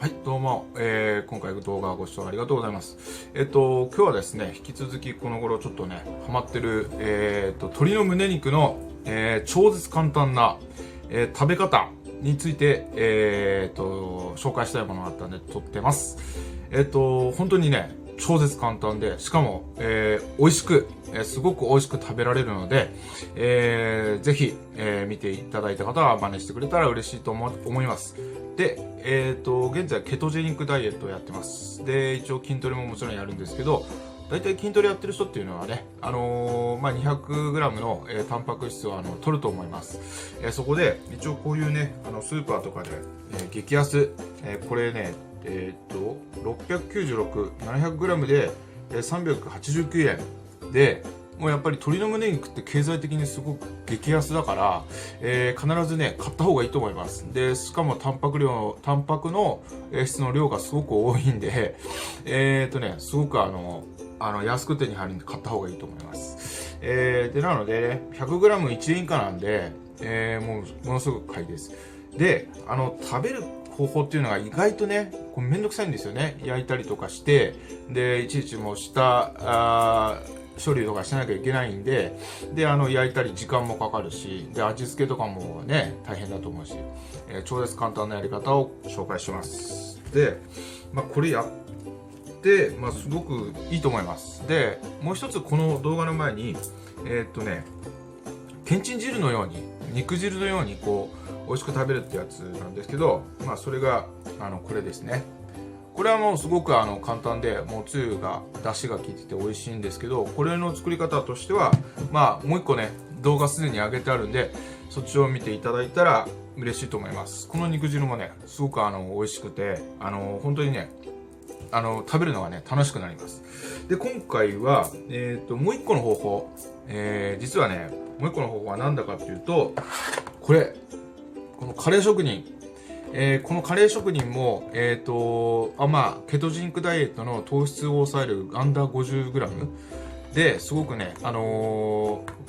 はい、どうも、今回動画ご視聴ありがとうございます。今日はですね、引き続きこの頃ちょっとね、ハマってる、鶏の胸肉の、超絶簡単な、食べ方について、紹介したいものがあったんで撮ってます。本当にね、超絶簡単で、しかも、美味しく、すごく美味しく食べられるので、ぜひ、見ていただいた方は真似してくれたら嬉しいと思います。で、現在ケトジェニックダイエットをやってます。で、一応筋トレももちろんやるんですけど、大体筋トレやってる人っていうのはね、200g の、タンパク質を取ると思います。そこで、一応こういうね、スーパーとかで、激安、これね、696、700g で、389円で、もうやっぱり鶏の胸肉って経済的にすごく激安だから、必ずね、買った方がいいと思います。で、しかもタンパクの質の量がすごく多いんで、すごく安く手に入るんで買った方がいいと思います。で、なので、ね、100g1 円以下なんで、ものすごく買いです。で、食べる方法っていうのが意外とね、めんどくさいんですよね。焼いたりとかして、で、いちいちもう処理とかしなきゃいけないんで、で、焼いたり時間もかかるし、で、味付けとかもね、大変だと思うし、超絶簡単なやり方を紹介します。で、これやって、すごくいいと思います。で、もう一つこの動画の前に、けんちん汁のように、肉汁のように美味しく食べるってやつなんですけど、それが、これですね。これはもうすごく簡単で、もうつゆが、出汁が効いてて美味しいんですけど、これの作り方としては、もう一個ね、動画すでに上げてあるんで、そっちを見ていただいたら嬉しいと思います。この肉汁もね、すごく美味しくて、本当にね、食べるのがね、楽しくなります。で、今回は、もう一個の方法、実はね、もう一個の方法は何だかっていうと、このカレー職人、このカレー職人も、ケトジニックダイエットの糖質を抑えるアンダー 50g ですごくね、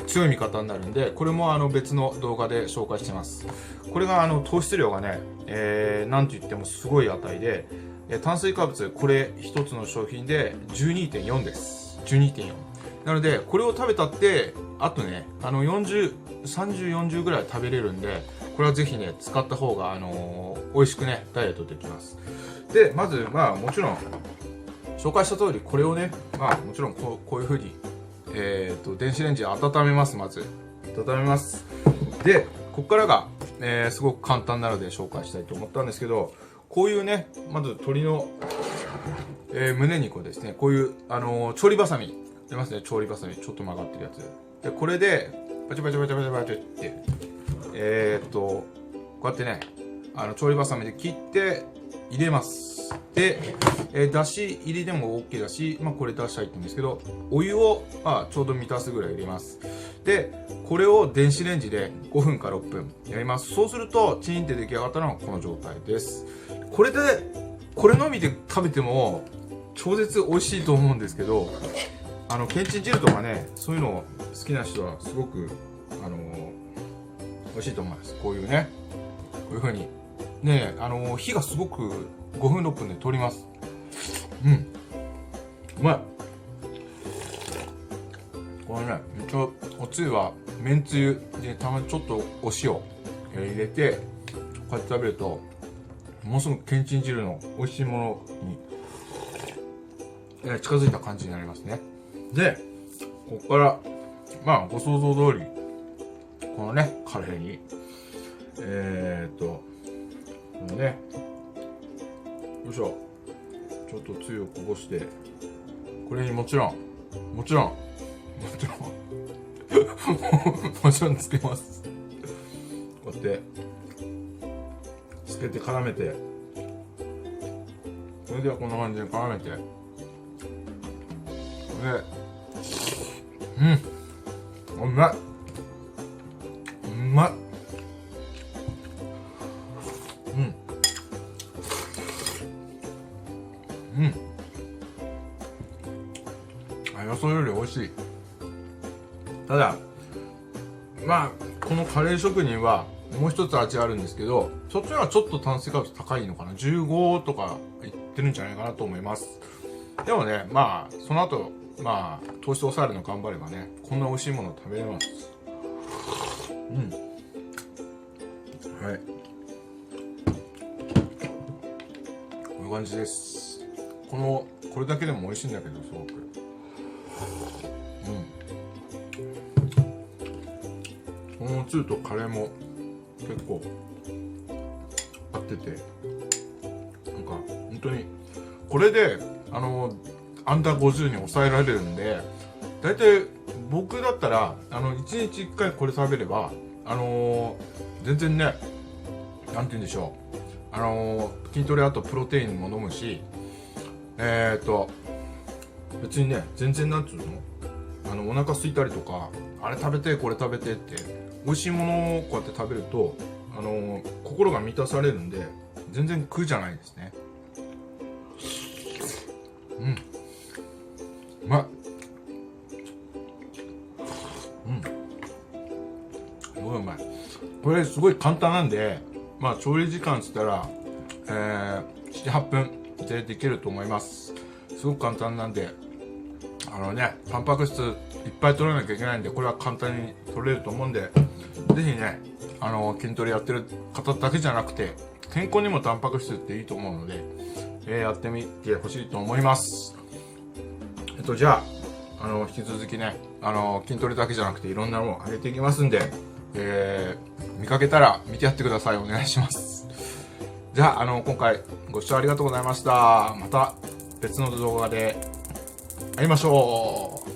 強い味方になるんで、これも別の動画で紹介してます。これが糖質量がね、なんと言ってもすごい値で、炭水化物、これ一つの商品で 12.4 です。12.4。なので、これを食べたって、あとね、30、40ぐらい食べれるんで、これはぜひね、使った方が、美味しくね、ダイエットできます。で、まず、もちろん、紹介した通り、これをね、もちろんこういう風に、電子レンジで温めます、まず。温めます。で、ここからが、すごく簡単なので紹介したいと思ったんですけど、こういうね、まず鶏の、胸肉をですね、こういう、調理バサミ、出ますね、調理バサミ、ちょっと曲がってるやつ。で、これで、バチバチバチバチバチって、こうやってね、調理バサミで切って入れます。で、だし入りでも OK だし、これだし入ってるんですけど、お湯を、ちょうど満たすぐらい入れます。で、これを電子レンジで5分から6分やります。そうすると、チーンって出来上がったのがこの状態です。これのみで食べても、超絶美味しいと思うんですけど、けんちん汁とかね、そういうの好きな人はすごく、美味しいと思います。こういうね、こういう風に。ね、火がすごく5分6分で通ります。うん。うまい。これね、一応、おつゆは、めんつゆで、たまにちょっとお塩、入れて、こうやって食べると、ものすごくけんちん汁の美味しいものに、近づいた感じになりますね。で、ここから、ご想像通り、このね、カレーに、このね、よいしょ、ちょっとつゆをこぼして、これにもちろんつけます。こうやって、つけて絡めて、それではこんな感じで絡めて、うまい。うまい。予想より美味しい。ただ、このカレー職人は、もう一つ味あるんですけど、そっちはちょっと炭水化物高いのかな。15とかいってるんじゃないかなと思います。でもね、まあ、その後、まあ、糖質抑えるの頑張ればね、こんな美味しいもの食べれます。うん。はい。こういう感じです。これだけでも美味しいんだけど、すごく。このつゆとカレーも結構合ってて、なんか本当にこれでアンダー50に抑えられるんで、大体僕だったら1日1回これ食べれば全然ね、なんて言うんでしょう、筋トレあとプロテインも飲むし、別にね、全然なんつうの、お腹空いたりとか、あれ食べてこれ食べてって美味しいものをこうやって食べると心が満たされるんで、全然苦じゃないですね。うん、うまい。すごいうまい。これすごい簡単なんで、まあ調理時間っつったら7、8分でできると思います。すごく簡単なんで、タンパク質いっぱい取らなきゃいけないんで、これは簡単に取れると思うんで、ぜひね、筋トレやってる方だけじゃなくて、健康にもタンパク質っていいと思うので、やってみてほしいと思います。じゃあ、引き続きね、筋トレだけじゃなくていろんなものをあげていきますんで、見かけたら見てやってください。お願いします。じゃあ、今回ご視聴ありがとうございました。また別の動画で会いましょう。